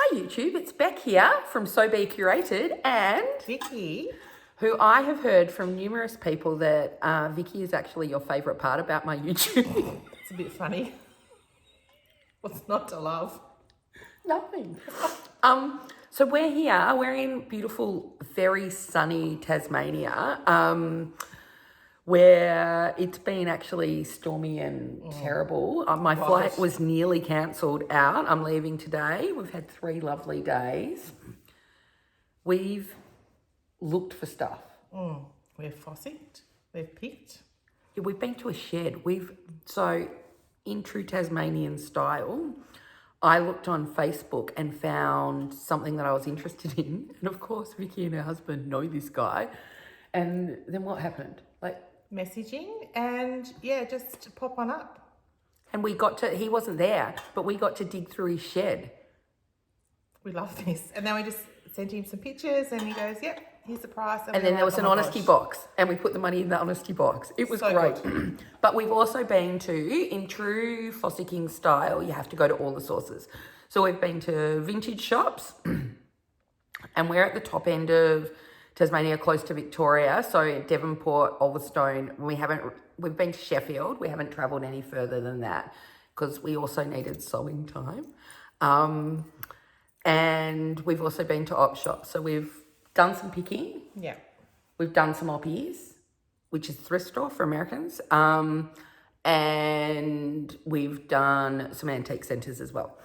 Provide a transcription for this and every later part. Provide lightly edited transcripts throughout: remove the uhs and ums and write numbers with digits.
Hi YouTube, it's Beck here from So Be Curated and Vicki. who I have heard from numerous people that Vicki is actually your favourite part about my YouTube. It's a bit funny. What's not to love? Nothing. So we're here, we're in beautiful, very sunny Tasmania, where it's been actually stormy and terrible. My flight was nearly cancelled out. I'm leaving today. We've had 3 lovely days. We've looked for stuff. We've fossicked. We've picked. Yeah, we've been to a shed. So in true Tasmanian style, I looked on Facebook and found something that I was interested in. And of course, Vicki and her husband know this guy. And then what happened? Messaging and just pop on up. And he wasn't there, but we got to dig through his shed. We love this. And then we just sent him some pictures and he goes, yep, here's the price. And then there was an honesty box and we put the money in the honesty box. It was so great. But we've also been to, in true fossicking style, you have to go to all the sources. So we've been to vintage shops and we're at the top end of Tasmania, close to Victoria. So Devonport, Ulverstone, we've been to Sheffield. We haven't travelled any further than that because we also needed sewing time. And we've also been to op shops. So we've done some picking. Yeah. We've done some oppies, which is thrift store for Americans. And we've done some antique centres as well.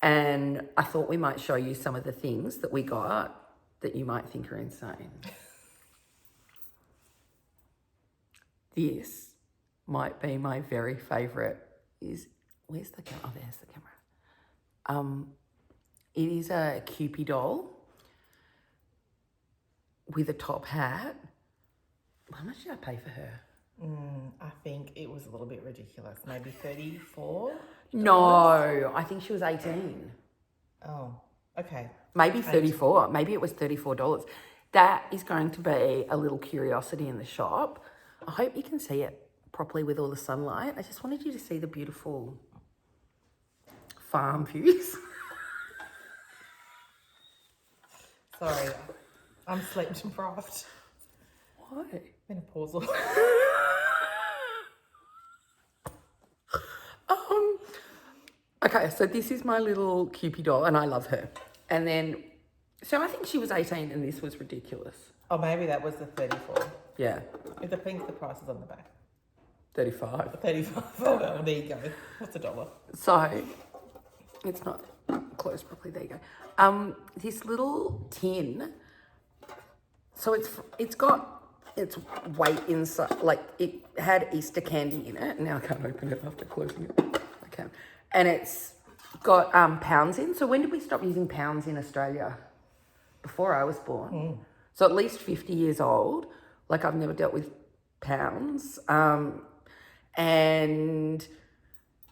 And I thought we might show you some of the things that we got that you might think are insane. This might be my very favourite. Where's the camera? Oh, there's the camera. It is a Cupid doll with a top hat. How much did I pay for her? I think it was a little bit ridiculous. Maybe 34? No, I think she was 18. Oh, okay. Maybe 34. Maybe it was $34. That is going to be a little curiosity in the shop. I hope you can see it properly with all the sunlight. I just wanted you to see the beautiful farm views. Sorry, I'm sleep deprived. Why? Menopausal. Okay, so this is my little Cupid doll and I love her. And then, so I think she was 18 and this was ridiculous. Oh, maybe that was the 34. Yeah. If the pink, the price is on the back. 35. 35. Oh, well, there you go. What's $1? So, it's not closed properly. There you go. This little tin. So it's got its weight inside. Like it had Easter candy in it. Now I can't open it after closing it. I can. And it's got pounds in. So when did we stop using pounds in Australia? Before I was born. So at least 50 years old. Like I've never dealt with pounds. And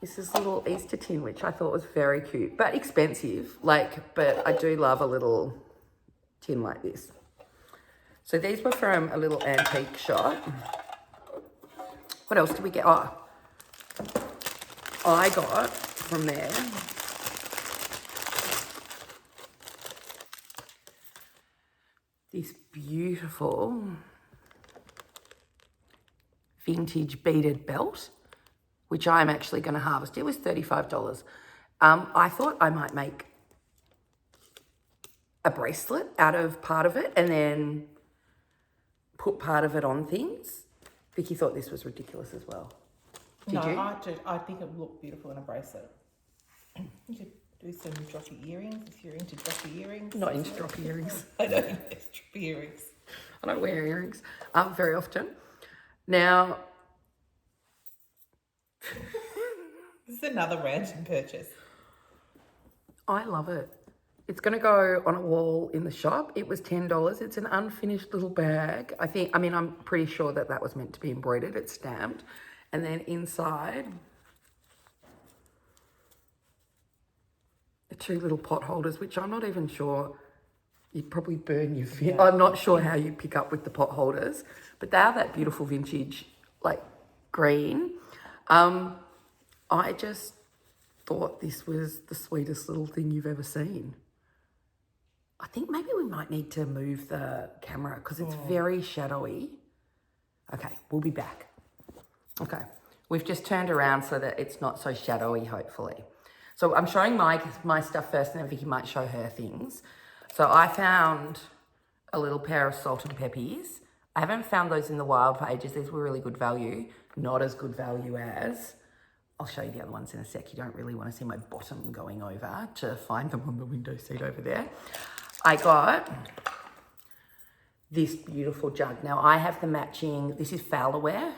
this is a little Easter tin, which I thought was very cute, but expensive. But I do love a little tin like this. So these were from a little antique shop. What else did we get? Oh, I got from there this beautiful vintage beaded belt, which I'm actually going to harvest. It was $35. I thought I might make a bracelet out of part of it and then put part of it on things. Vicki thought this was ridiculous as well. Did you? I think it would look beautiful in a bracelet. You could do some droppy earrings if you're into droppy earrings. Not into droppy earrings. I don't invest droppy earrings. I don't wear earrings very often. Now, this is another random purchase. I love it. It's going to go on a wall in the shop. It was $10. It's an unfinished little bag. I'm pretty sure that was meant to be embroidered. It's stamped. And then inside, the 2 little pot holders, which I'm not even sure, you'd probably burn your finger. I'm not sure how you pick up with the pot holders, but they are that beautiful vintage, green. I just thought this was the sweetest little thing you've ever seen. I think maybe we might need to move the camera because it's very shadowy. Okay, we'll be back. Okay, we've just turned around so that it's not so shadowy, hopefully. So I'm showing my stuff first and then Vicky might show her things. So I found a little pair of salt and peppies. I haven't found those in the wild for ages. These were really good value. Not as good value as... I'll show you the other ones in a sec. You don't really want to see my bottom going over to find them on the window seat over there. I got this beautiful jug. Now I have the matching, this is Fowlerware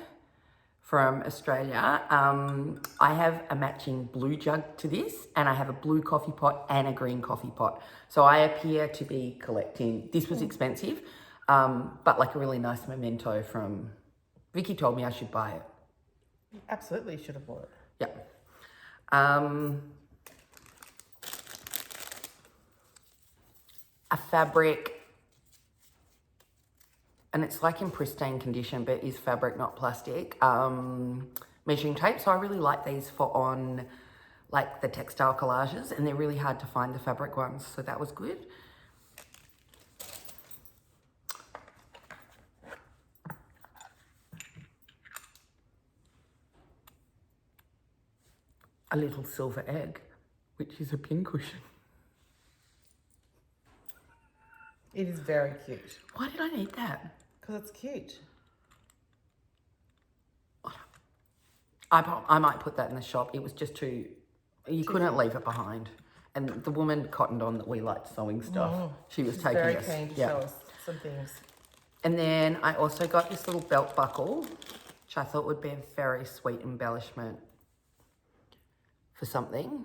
from Australia. I have a matching blue jug to this and I have a blue coffee pot and a green coffee pot. So I appear to be collecting, this was expensive, but like a really nice memento from, Vicky told me I should buy it. Absolutely should have bought it. Yep. A fabric, and it's like in pristine condition, but is fabric, not plastic, measuring tape. So I really like these for on like the textile collages, and they're really hard to find the fabric ones. So that was good. A little silver egg, which is a pincushion. It is very cute. Why did I need that? Because it's cute. I might put that in the shop. It was just too, you couldn't leave it behind. And the woman cottoned on that we liked sewing stuff. She was taking very us. keen to show us some things. And then I also got this little belt buckle, which I thought would be a very sweet embellishment for something.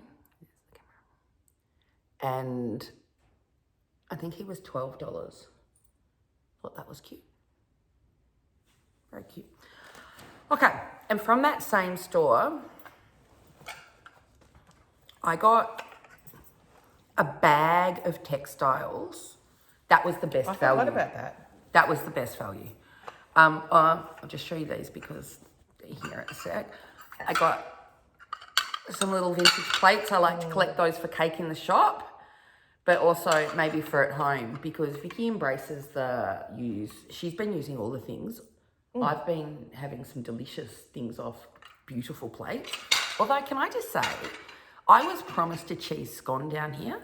And I think he was $12. Thought that was cute. Very cute. Okay, and from that same store, I got a bag of textiles. That was the best value. I forgot about that. That was the best value. I'll just show you these because they're here in a sec. I got some little vintage plates. I like to collect those for cake in the shop, but also maybe for at home because Vicky embraces the use. She's been using all the things. I've been having some delicious things off beautiful plates. Although, can I just say, I was promised a cheese scone down here.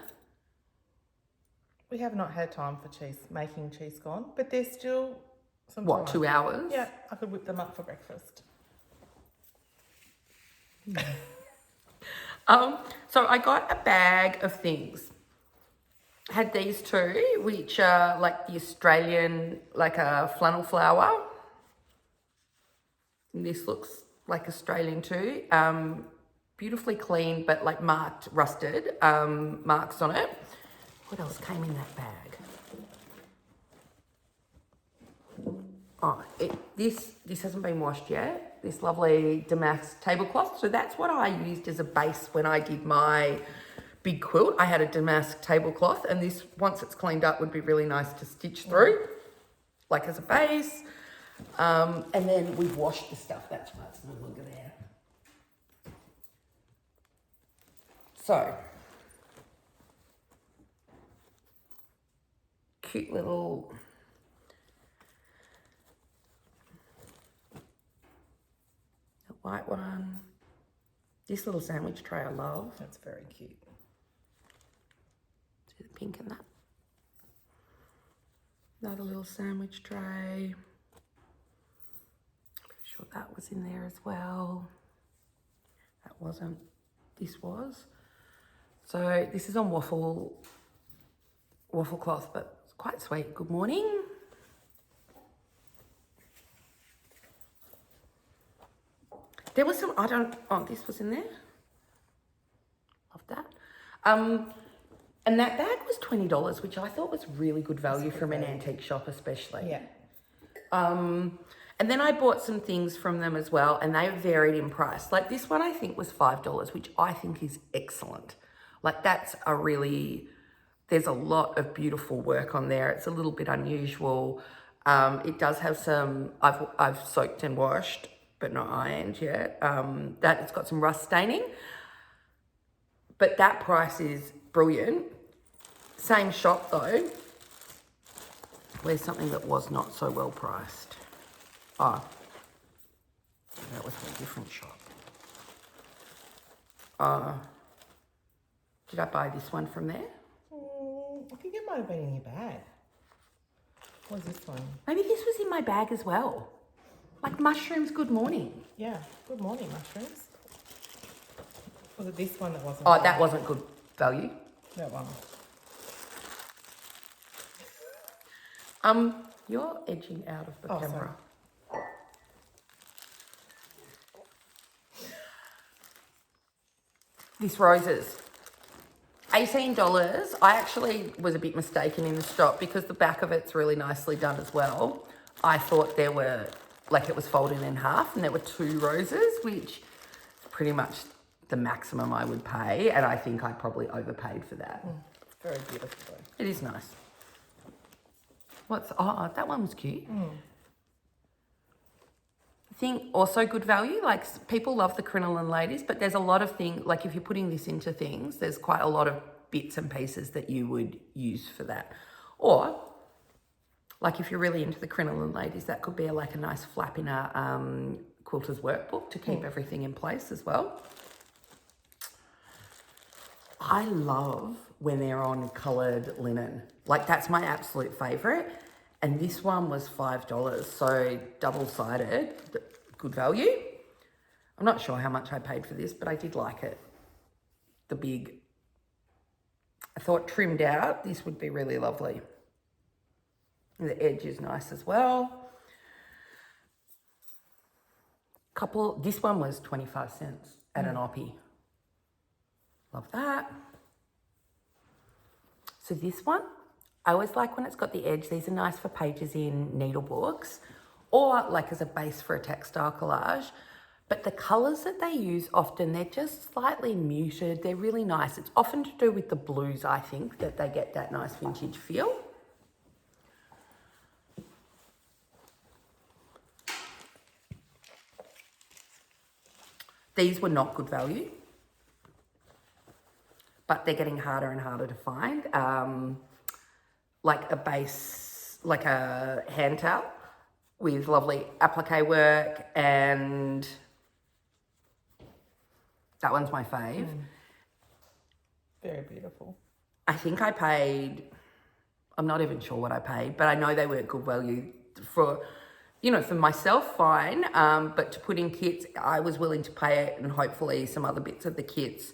We have not had time for making cheese scone, but there's still some What, time. 2 hours? Yeah, I could whip them up for breakfast. So I got a bag of things. Had these two, which are like the Australian, like a flannel flower. And this looks like Australian too. Beautifully clean, but like marked, rusted, marks on it. What else came in that bag? Oh, this hasn't been washed yet. This lovely damask tablecloth. So that's what I used as a base when I did my big quilt. I had a damask tablecloth, and this, once it's cleaned up, would be really nice to stitch through, like as a base. And then we've washed the stuff. That's why it's no longer there. So, cute little white one. This little sandwich tray I love. That's very cute. See the pink in that? Another little sandwich tray. Pretty sure that was in there as well. That wasn't. This was. So this is on waffle cloth, but it's quite sweet. Good morning. There was some, this was in there. Love that. And that bag was $20, which I thought was really good value from an antique shop especially. Yeah. And then I bought some things from them as well, and they varied in price. Like this one I think was $5, which I think is excellent. Like that's there's a lot of beautiful work on there. It's a little bit unusual. It does have some, I've soaked and washed, but not ironed yet. That it's got some rust staining, but that price is brilliant. Same shop though. Where's something that was not so well priced? Oh, that was a different shop. Did I buy this one from there? I think it might have been in your bag. What's this one? Maybe this was in my bag as well. Like mushrooms, good morning. Yeah, good morning, mushrooms. Was it this one that wasn't? Oh, that wasn't good value. That one. You're edging out of the camera. Sorry. This roses. $18. I actually was a bit mistaken in the shop because the back of it's really nicely done as well. I thought there were, like it was folded in half and there were 2 roses, which is pretty much the maximum I would pay. And I think I probably overpaid for that. It's very beautiful though. It is nice. Oh, that one was cute. I think also good value. Like people love the crinoline ladies, but there's a lot of things, like if you're putting this into things, there's quite a lot of bits and pieces that you would use for that. Or like if you're really into the crinoline ladies, that could be like a nice flap in a quilter's workbook to keep everything in place as well. I love when they're on coloured linen. Like that's my absolute favourite. And this one was $5, so double-sided, good value. I'm not sure how much I paid for this, but I did like it. I thought trimmed out, this would be really lovely. And the edge is nice as well. This one was 25 cents at an Oppie. Love that. So this one, I always like when it's got the edge. These are nice for pages in needle books or like as a base for a textile collage. But the colours that they use often, they're just slightly muted. They're really nice. It's often to do with the blues, I think, that they get that nice vintage feel. These were not good value, but they're getting harder and harder to find. Like a base, like a hand towel with lovely applique work, and that one's my fave. Very beautiful. I think I paid, I'm not even sure what I paid, but I know they weren't good value for, you know, for myself, fine. But to put in kits, I was willing to pay it, and hopefully some other bits of the kits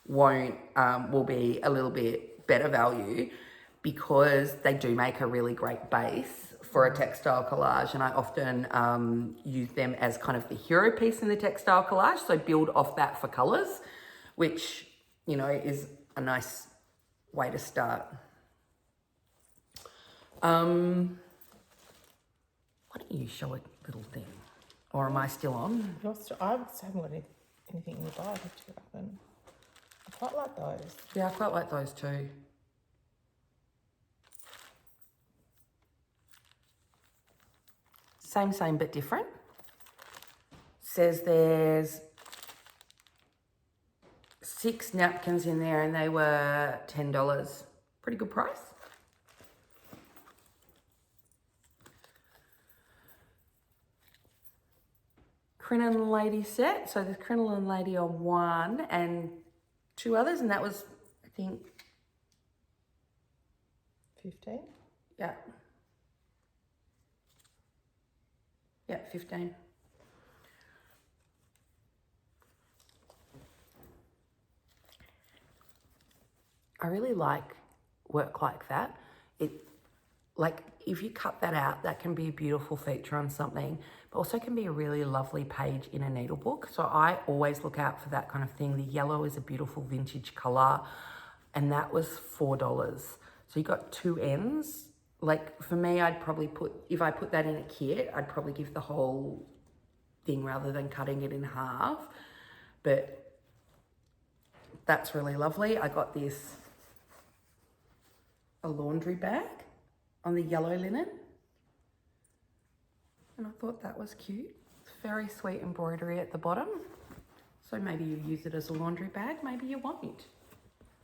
will be a little bit better value, because they do make a really great base for a textile collage, and I often use them as kind of the hero piece in the textile collage, so build off that for colours, which, you know, is a nice way to start. Why don't you show a little thing? Or am I still on? I just haven't got anything in the bag. I have to get up and I quite like those. Yeah, I quite like those too. Same, but different. Says there's 6 napkins in there and they were $10. Pretty good price. Crinoline lady set. So there's crinoline lady on one and 2 others, and that was, I think, 15. Yeah. Yeah, 15. I really like work like that. Like if you cut that out, that can be a beautiful feature on something, but also can be a really lovely page in a needlebook. So I always look out for that kind of thing. The yellow is a beautiful vintage color, and that was $4. So you got 2 ends. Like for me, I'd probably if I put that in a kit, I'd probably give the whole thing rather than cutting it in half. But that's really lovely. I got a laundry bag on the yellow linen, and I thought that was cute. It's very sweet embroidery at the bottom. So maybe you use it as a laundry bag, maybe you won't.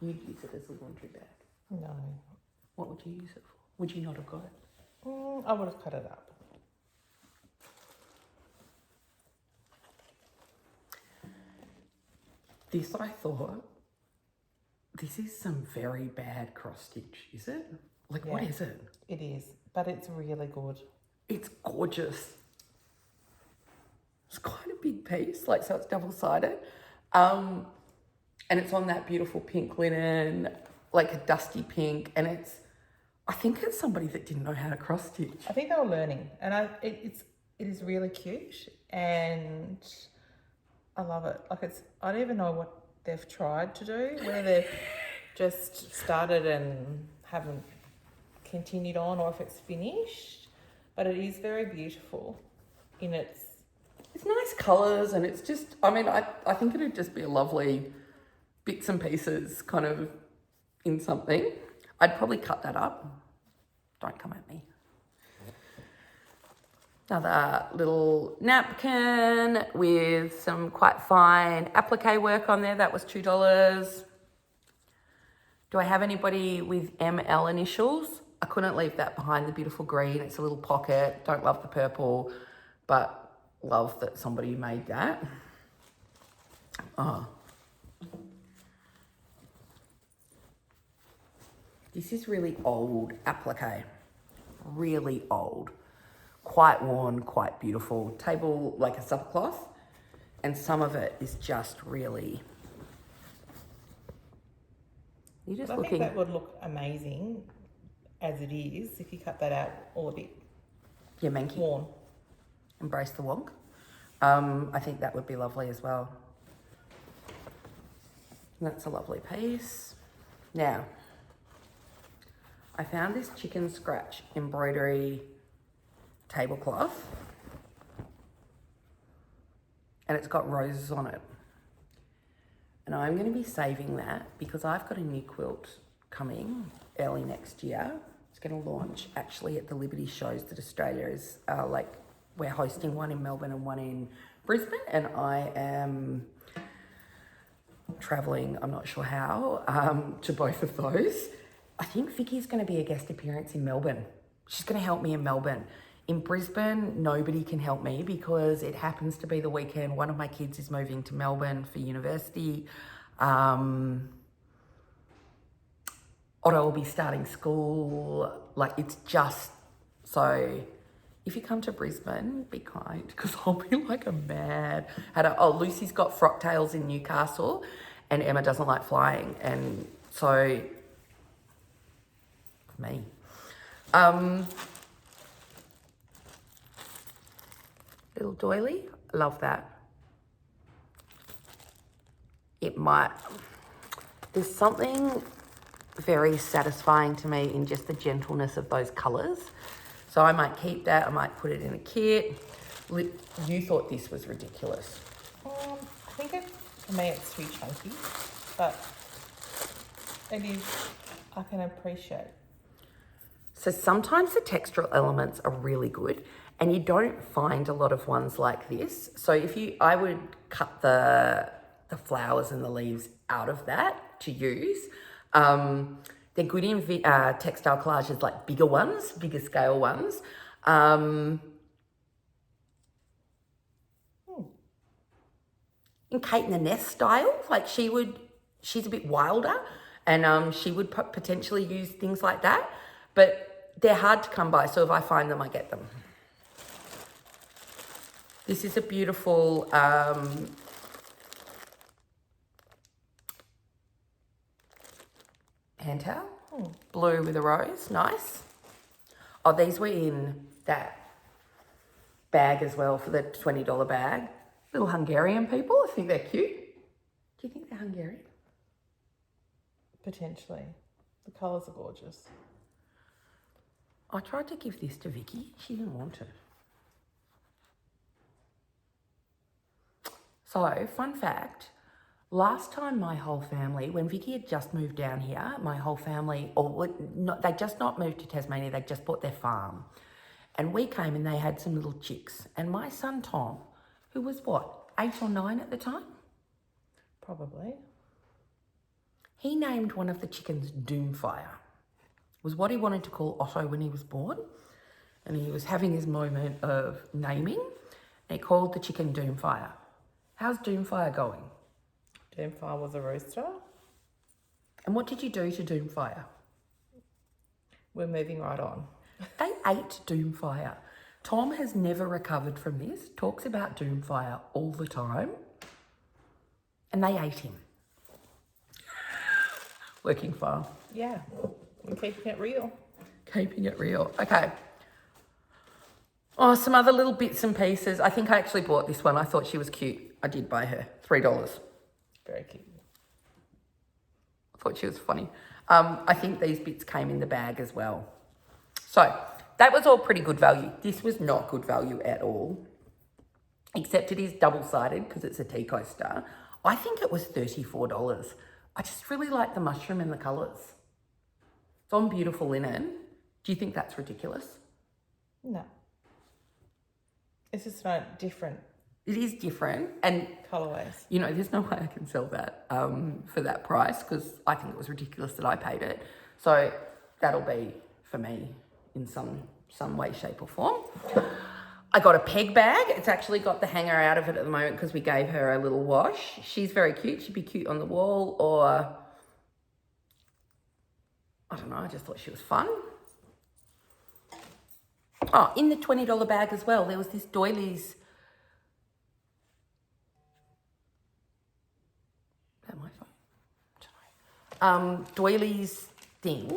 You'd use it as a laundry bag. No. What would you use it for? Would you not have got it? I would have cut it up. This, I thought, this is some very bad cross stitch, is it? Like, what Yeah. is it? It is, but it's really good. It's gorgeous. It's quite a big piece, like, so it's double-sided. And it's on that beautiful pink linen, like a dusty pink, and I think it's somebody that didn't know how to cross stitch. I think they were learning, and it is really cute, and I love it. Like I don't even know what they've tried to do, whether they've just started and haven't continued on, or if it's finished. But it is very beautiful in its. It's nice colours, and it's just, I mean, I think it'd just be a lovely bits and pieces kind of in something. I'd probably cut that up. Don't come at me. Another little napkin with some quite fine applique work on there. That was $2. Do I have anybody with ML initials? I couldn't leave that behind, the beautiful green. It's a little pocket. Don't love the purple, but love that somebody made that. Oh. This is really old applique. Really old. Quite worn, quite beautiful. Table like a subcloth. And some of it is just really... You're just I looking... think that would look amazing as it is if you cut that out all a bit Yeah, manky. worn. Embrace the wonk. I think that would be lovely as well. And that's a lovely piece. Now, I found this chicken scratch embroidery tablecloth, and it's got roses on it. And I'm going to be saving that because I've got a new quilt coming early next year. It's going to launch actually at the Liberty shows that Australia is we're hosting one in Melbourne and one in Brisbane, and I am travelling, I'm not sure how, to both of those. I think Vicky's going to be a guest appearance in Melbourne. She's going to help me in Melbourne. In Brisbane, nobody can help me because it happens to be the weekend. One of my kids is moving to Melbourne for university. Otto will be starting school. Like, it's just so... If you come to Brisbane, be kind, because I'll be like a mad. Lucy's got frock tails in Newcastle, and Emma doesn't like flying, and so me. Little doily, love that. There's something very satisfying to me in just the gentleness of those colours. So I might keep that, I might put it in a kit. You thought this was ridiculous. I think for me it's too chunky, but it is, I can appreciate. So sometimes the textural elements are really good, and you don't find a lot of ones like this. So I would cut the flowers and the leaves out of that to use. They're good in textile collages, like bigger ones, bigger scale ones. In Kate in the Nest style, like she's a bit wilder, and she would potentially use things like that, but they're hard to come by, so if I find them, I get them. This is a beautiful hand towel, blue with a rose, nice. Oh, these were in that bag as well for the $20 bag. Little Hungarian people, I think they're cute. Do you think they're Hungarian? Potentially. The colours are gorgeous. I tried to give this to Vicki, she didn't want it. So, fun fact, last time my whole family, when Vicki had just moved down here, my whole family, they just not moved to Tasmania, they just bought their farm. And we came and they had some little chicks. And my son Tom, who was 8 or 9 at the time? Probably. he named one of the chickens Doomfire. Was what he wanted to call Otto when he was born. And he was having his moment of naming. And he called the chicken Doomfire. How's Doomfire going? Doomfire was a rooster. And what did you do to Doomfire? We're moving right on. They ate Doomfire. Tom has never recovered from this, talks about Doomfire all the time. And they ate him. Working farm. Yeah, we're keeping it real. Keeping it real. Okay. Oh, some other little bits and pieces. I think I actually bought this one. I thought she was cute. I did buy her. $3. Very cute. I thought she was funny. I think these bits came in the bag as well. So that was all pretty good value. This was not good value at all, except it is double-sided because it's a tea coaster. I think it was $34. I just really like the mushroom and the colours. It's on beautiful linen. Do you think that's ridiculous? No. It's just not different. It is different. And, Colourways. you know, there's no way I can sell that for that price because I think it was ridiculous that I paid it. So that'll be for me in some way, shape or form. I got a peg bag. It's actually got the hanger out of it at the moment because we gave her a little wash. She's very cute. She'd be cute on the wall or, I don't know, I just thought she was fun. Oh, in the $20 bag as well, there was this doilies. Is that my phone? Doilies thing,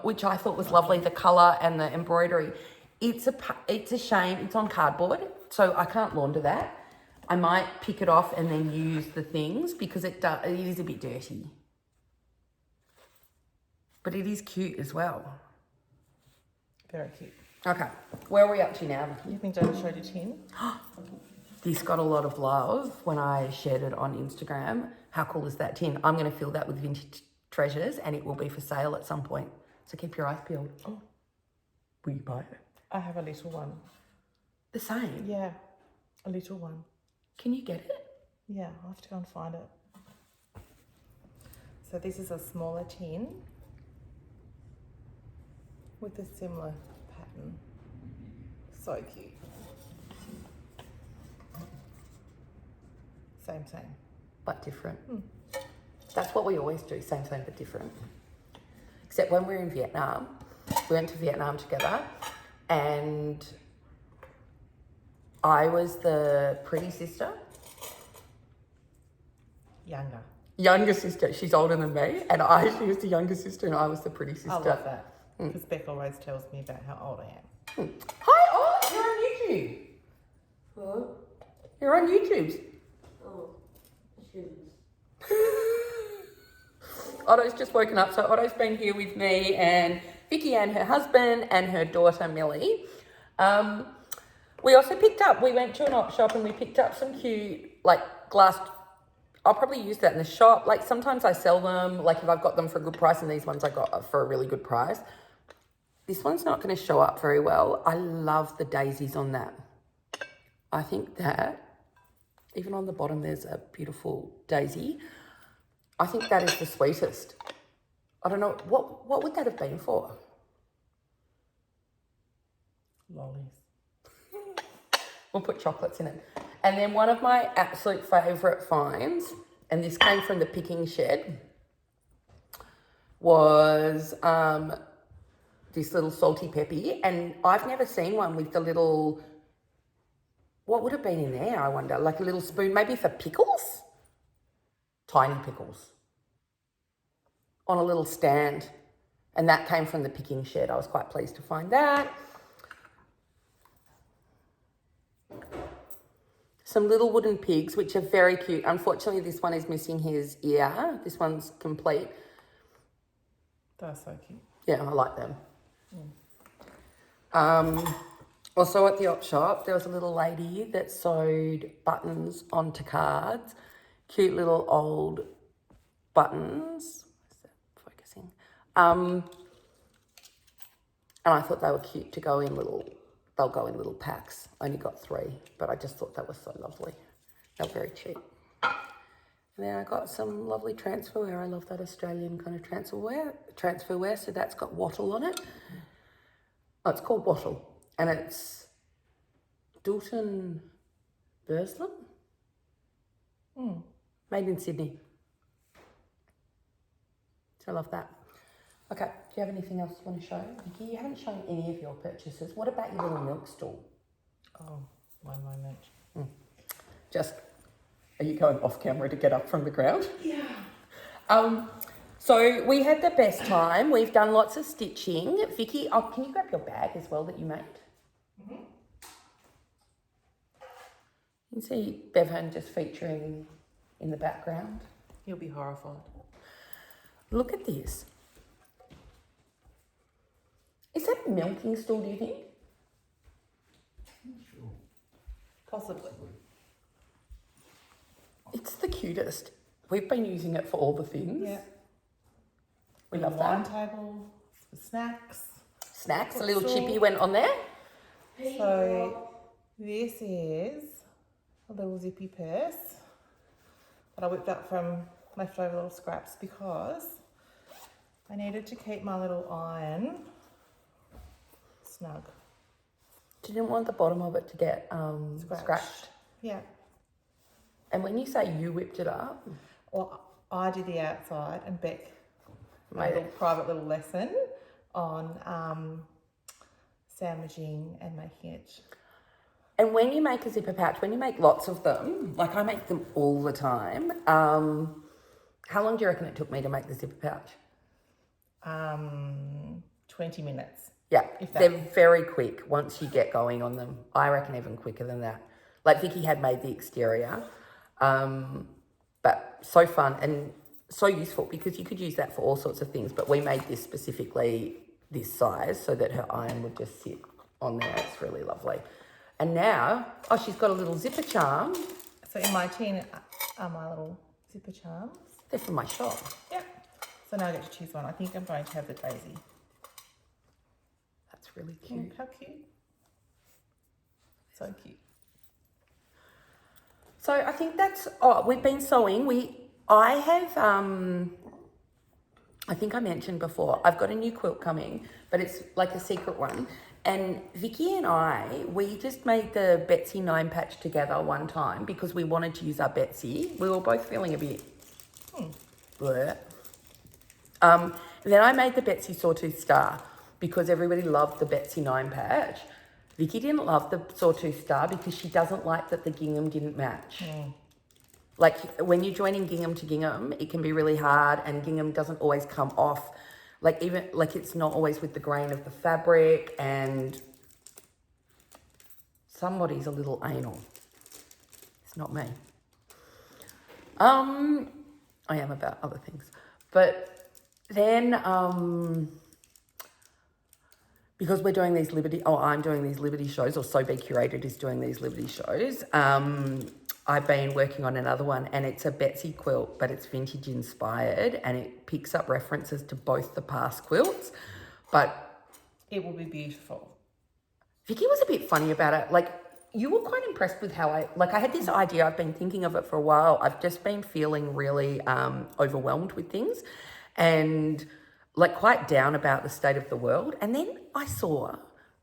which I thought was lovely, the colour and the embroidery. It's a shame, it's on cardboard, so I can't launder that. I might pick it off and then use the things because it is a bit dirty. But it is cute as well. Very cute. Okay, where are we up to now? You think Dad showed you tin? This got a lot of love when I shared it on Instagram. How cool is that tin? I'm going to fill that with vintage treasures and it will be for sale at some point. So keep your eyes peeled. Oh, will you buy it? I have a little one. The same? Yeah, a little one. Can you get it? Yeah, I'll have to go and find it. So this is a smaller tin with a similar pattern. So cute. Same. But different. That's what we always do, same but different. Except when we were in Vietnam, we went to Vietnam together and I was the pretty sister. Younger sister. She's older than me and she was the younger sister and I was the pretty sister. I love that. Because Beck always tells me about how old I am. Hi, Oz, you're on YouTube. Hello? You're on YouTube. Oh, shoes. Otto's just woken up, so Otto's been here with me and Vicki and her husband and her daughter Millie. We also we went to an op shop and we picked up some cute, glass. I'll probably use that in the shop. Sometimes I sell them, if I've got them for a good price, and these ones I got for a really good price. This one's not going to show up very well. I love the daisies on that. I think that, even on the bottom, there's a beautiful daisy. I think that is the sweetest. I don't know, what would that have been for? Lollies. We'll put chocolates in it. And then one of my absolute favourite finds, and this came from the picking shed, was this little salty peppy. And I've never seen one with the little, what would have been in there, I wonder? Like a little spoon, maybe for pickles? Tiny pickles. On a little stand. And that came from the picking shed. I was quite pleased to find that. Some little wooden pigs, which are very cute. Unfortunately, this one is missing his ear. This one's complete. That's so cute. Yeah, I like them. Also at the op shop, there was a little lady that sewed buttons onto cards. Cute little old buttons. Is that focusing? And I thought they were cute to go in they'll go in little packs. I only got 3, but I just thought that was so lovely. They're very cheap. And then I got some lovely transfer wear. I love that Australian kind of transfer wear. So that's got wattle on it. Oh, it's called wattle. And it's Dalton Burslem. Made in Sydney. So I love that. Okay, do you have anything else you want to show? Vicki, you haven't shown any of your purchases. What about your little milk stool? Oh, one moment. Just, are you going off camera to get up from the ground? Yeah. So we had the best time. We've done lots of stitching. Vicki, can you grab your bag as well that you made? You can see Bevan just featuring in the background. You'll be horrified. Look at this. Is that a milking stool, do you think? Sure. Possibly. It's the cutest. We've been using it for all the things. Yeah. We love Wine that. table, for snacks. Snacks, a little Sure. chippy went on there. So this is a little zippy purse that I whipped up from leftover little scraps because I needed to keep my little iron snug. Didn't want the bottom of it to get scratched. Yeah. And when you say you whipped it up, Well, I did the outside and Beck made a Made little private little lesson on sandwiching and making it. and when you make a zipper pouch, when you make lots of them, like I make them all the time, how long do you reckon it took me to make the zipper pouch? 20 minutes. Yeah, If that- they're very quick once you get going on them. I reckon even quicker than that. Like Vicki had made the exterior, but so fun and so useful because you could use that for all sorts of things. But we made this specifically this size so that her iron would just sit on there. It's really lovely. And now, oh, she's got a little zipper charm. So in my tin are my little zipper charms. They're from my shop. Yep. So now I get to choose one. I think I'm going to have the daisy. That's really cute. How cute. So cute. So I think that's, oh, we've been sewing. I have, I think I mentioned before, I've got a new quilt coming, but it's like a secret one. And Vicki and I, we just made the Betsy 9 patch together one time because we wanted to use our Betsy. We were both feeling a bit bleh. Then I made the Betsy Sawtooth Star because everybody loved the Betsy 9 patch. Vicki didn't love the Sawtooth Star because she doesn't like that the gingham didn't match. Like when you're joining gingham to gingham, it can be really hard and gingham doesn't always come off. Like even, like it's not always with the grain of the fabric and somebody's a little anal. It's not me. I am about other things. But then, because we're doing these I'm doing these Liberty shows, or So Be Curated is doing these Liberty shows, I've been working on another one and it's a Betsy quilt, but it's vintage inspired and it picks up references to both the past quilts, but It will be beautiful. Vicki was a bit funny about it. Like, you were quite impressed with how I had this idea. I've been thinking of it for a while. I've just been feeling really overwhelmed with things and like quite down about the state of the world. And then I saw,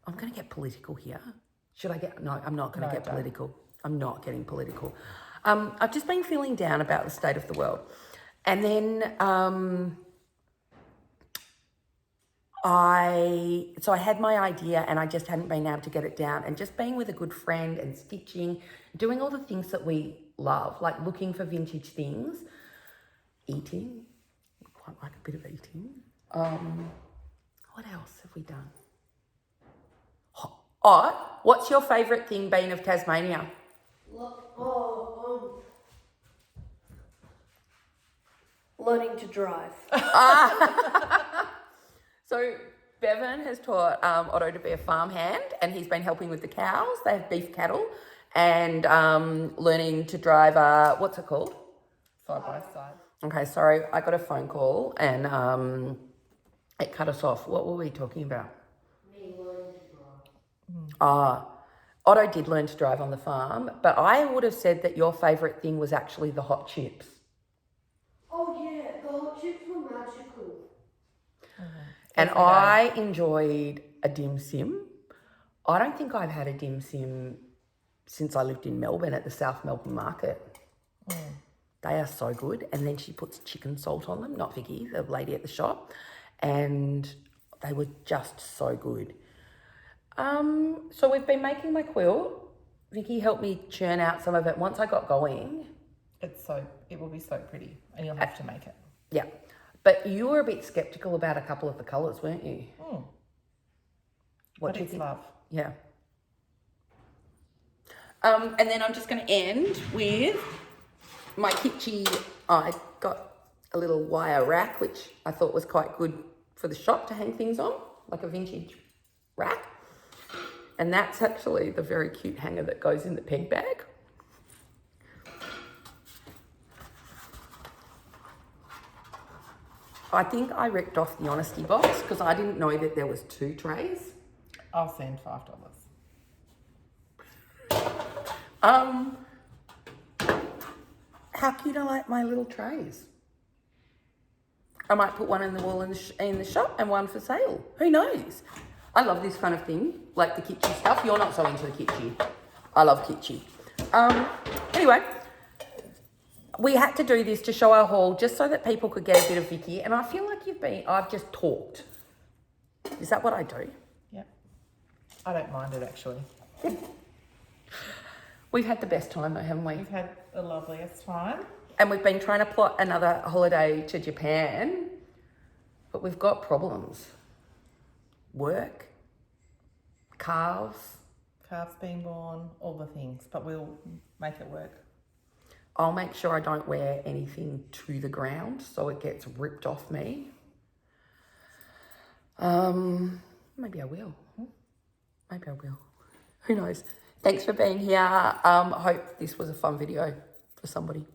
I'm going to get political here. No, I'm not going to get political. I'm not getting political. I've just been feeling down about the state of the world. And then I had my idea and I just hadn't been able to get it down, and just being with a good friend and stitching, doing all the things that we love, like looking for vintage things, eating, quite like a bit of eating. What else have we done? Oh, what's your favourite thing been of Tasmania? Learning to drive. So Bevan has taught Otto to be a farmhand and he's been helping with the cows. They have beef cattle and learning to drive what's it called? Side by side. Okay, sorry, I got a phone call and it cut us off. What were we talking about? Me learning to drive. Otto did learn to drive on the farm, but I would have said that your favourite thing was actually the hot chips. And Every day. I enjoyed a dim sim. I don't think I've had a dim sim since I lived in Melbourne at the South Melbourne Market. They are so good. And then she puts chicken salt on them, not Vicki, the lady at the shop. And they were just so good. So we've been making my quilt. Vicki helped me churn out some of it. Once I got going, it will be so pretty, and you'll have to make it. yeah. But you were a bit skeptical about a couple of the colours, weren't you? What But do you it's think? love. Yeah. And then I'm just going to end with my kitschy. I got a little wire rack, which I thought was quite good for the shop to hang things on, like a vintage rack. And that's actually the very cute hanger that goes in the peg bag. I think I ripped off the honesty box because I didn't know that there was 2 trays. I'll send $5. How cute are like my little trays? I might put one in the wall in the shop and one for sale. Who knows? I love this kind of thing, like the kitschy stuff. You're not so into the kitschy. I love kitschy. Anyway, we had to do this to show our haul just so that people could get a bit of Vicki. And I feel like I've just talked. Is that what I do? Yeah. I don't mind it, actually. We've had the best time though, haven't we? We've had the loveliest time. And we've been trying to plot another holiday to Japan, but we've got problems. Work, calves. Calves being born, all the things, but we'll make it work. I'll make sure I don't wear anything to the ground so it gets ripped off me. Maybe I will. Maybe I will. Who knows? Thanks for being here. Hope this was a fun video for somebody.